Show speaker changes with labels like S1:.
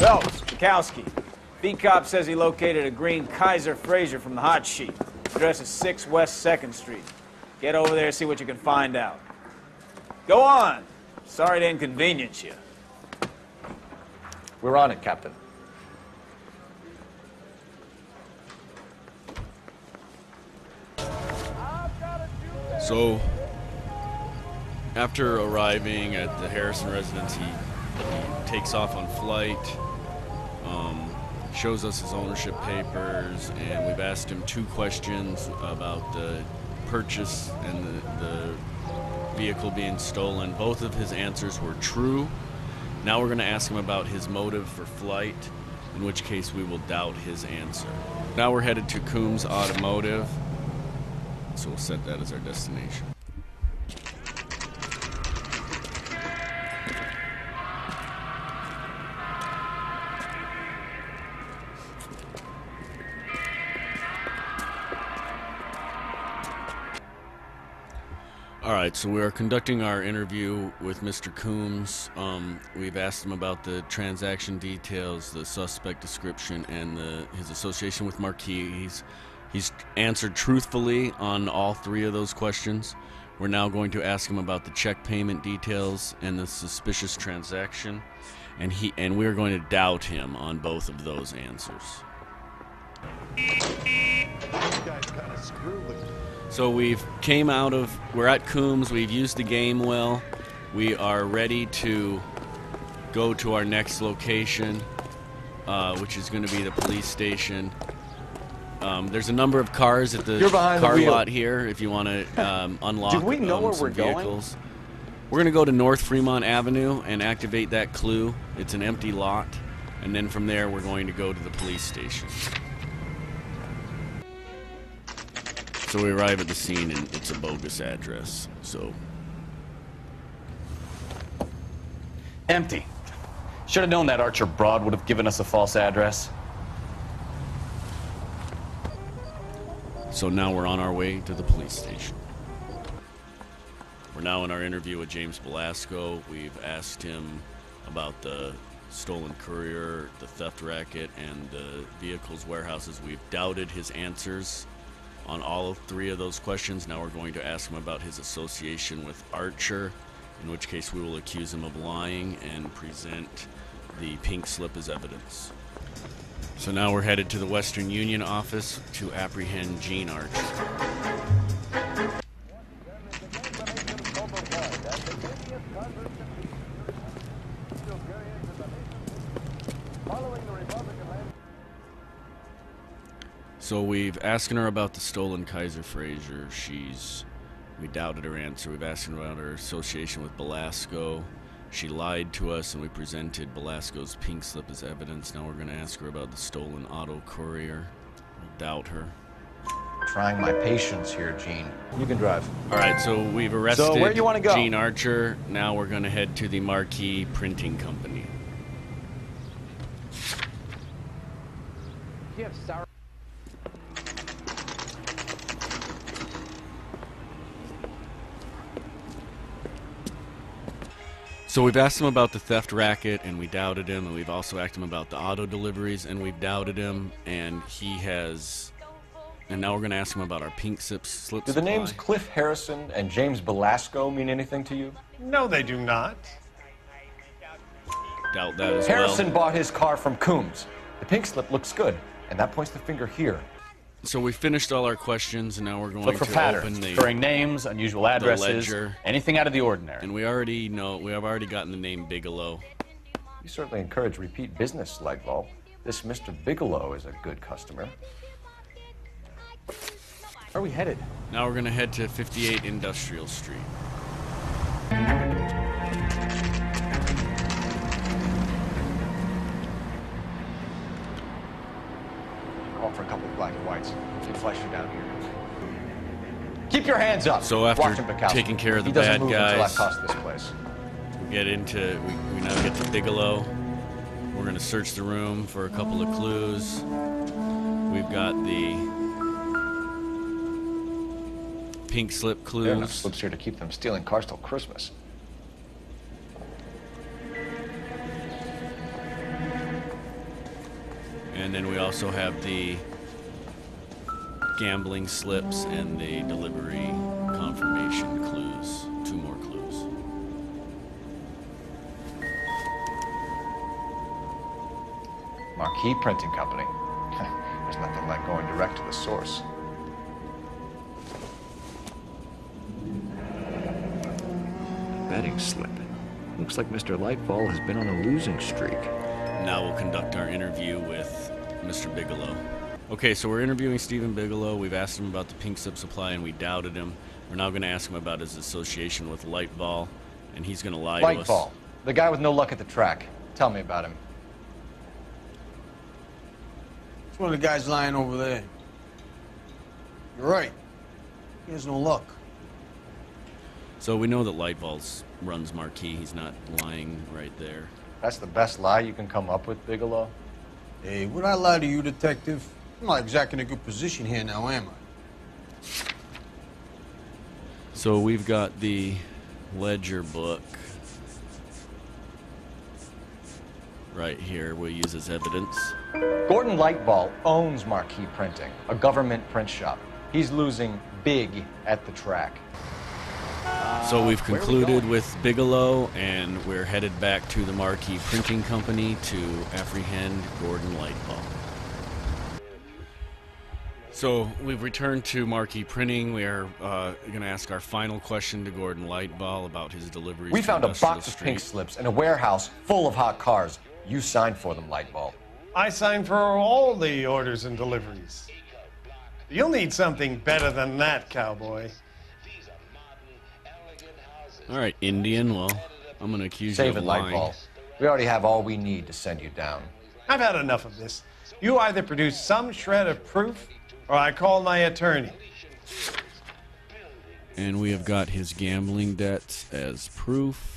S1: Phelps, Bukowski. B-Cop says he located a green Kaiser Fraser from the hot sheet. Address is 6 West 2nd Street. Get over there and see what you can find out. Go on. Sorry to inconvenience you.
S2: We're on it, Captain.
S3: So, after arriving at the Harrison residence, he takes off on flight, shows us his ownership papers, and we've asked him 2 questions about the purchase and the vehicle being stolen. Both of his answers were true. Now we're going to ask him about his motive for flight, in which case we will doubt his answer. Now we're headed to Coombs Automotive, so we'll set that as our destination. Alright, so we are conducting our interview with Mr. Coombs. We've asked him about the transaction details, the suspect description, and his association with Marquis. He's answered truthfully on all 3 of those questions. We're now going to ask him about the check payment details and the suspicious transaction, and we're going to doubt him on both of those answers. So we're at Coombs, we've used the game well, we are ready to go to our next location, which is going to be the police station. There's a number of cars at the car lot here if you want to unlock
S2: Do we know where we're
S3: vehicles.
S2: going?
S3: We're going to go to North Fremont Avenue and activate that clue. It's an empty lot, and then from there we're going to go to the police station. So we arrive at the scene and it's a bogus address, so...
S2: Empty. Should have known that Archer Broad would have given us a false address.
S3: So now we're on our way to the police station. We're now in our interview with James Belasco. We've asked him about the stolen courier, the theft racket, and the vehicle's warehouses. We've doubted his answers on all 3 of those questions. Now we're going to ask him about his association with Archer, in which case we will accuse him of lying and present the pink slip as evidence. So now we're headed to the Western Union office to apprehend Gene Archer. So we've asking her about the stolen Kaiser Fraser. We doubted her answer. We've asked her about her association with Belasco. She lied to us, and we presented Belasco's pink slip as evidence. Now we're going to ask her about the stolen auto courier. We'll doubt her.
S4: Trying my patience here, Gene. You can drive.
S3: All right, so we've arrested
S4: So where do you want to go?
S3: Gene Archer. Now we're going to head to the Marquis Printing Company.
S4: You have sour.
S3: So we've asked him about the theft racket, and we doubted him, and we've also asked him about the auto deliveries, and we've doubted him, and now we're going to ask him about our pink slip supply.
S4: Do the names Cliff Harrison and James Belasco mean anything to you?
S5: No, they do not.
S3: Doubt that as
S4: Harrison
S3: well.
S4: bought his car from Coombs. The pink slip looks good, and that points the finger here.
S3: So we finished all our questions, and now we're going
S2: Look for
S3: to
S2: patterns,
S3: open the
S2: recurring names, unusual addresses,
S3: ledger.
S2: anything out of the ordinary.
S3: And we have already gotten the name Bigelow.
S4: You certainly encourage repeat business, Legvolt. This Mr. Bigelow is a good customer. Where are we headed?
S3: Now we're going to head to 58 Industrial Street.
S4: Call for a couple of black and whites. We'll flash you down here. Keep your hands up.
S3: So after
S4: Watch him, Bukowski.
S3: taking care of the
S4: He doesn't
S3: bad
S4: move
S3: guys,
S4: until I've tossed this place.
S3: we now get to Bigelow. We're going to search the room for a couple of clues. We've got the pink slip clues.
S4: There are enough slips here to keep them stealing cars till Christmas.
S3: And then we also have the gambling slips and the delivery confirmation clues. 2 more clues.
S4: Marquee Printing Company. There's nothing like going direct to the source. Betting slip. Looks like Mr. Lightfall has been on a losing streak.
S3: Now we'll conduct our interview with Mr. Bigelow. Okay, so we're interviewing Stephen Bigelow. We've asked him about the pink slip supply and we doubted him. We're now going to ask him about his association with Lightfall, and he's going to lie to us.
S4: Lightfall, the guy with no luck at the track. Tell me about him.
S5: It's one of the guys lying over there. You're right. He has no luck.
S3: So we know that Lightfall runs Marquee. He's not lying right there.
S4: That's the best lie you can come up with, Bigelow?
S5: Hey, would I lie to you, Detective? I'm not exactly in a good position here now, am I?
S3: So we've got the ledger book right here we'll use as evidence.
S4: Gordon Lightfall owns Marquee Printing, a government print shop. He's losing big at the track.
S3: So we've concluded with Bigelow, and we're headed back to the Marquee Printing Company to apprehend Gordon Lightfall. So we've returned to Marquee Printing. We are going to ask our final question to Gordon Lightfall about his deliveries.
S4: We
S3: to
S4: found a
S3: Industrial
S4: box of
S3: Street.
S4: pink slips in a warehouse full of hot cars. You signed for them, Lightfall.
S6: I signed for all the orders and deliveries. You'll need something better than that, cowboy.
S3: All right, Indian. Well, I'm going to accuse
S4: Save
S3: you
S4: it,
S3: of lying.
S4: Lightfall. We already have all we need to send you down.
S6: I've had enough of this. You either produce some shred of proof, or I call my attorney.
S3: And we have got his gambling debts as proof.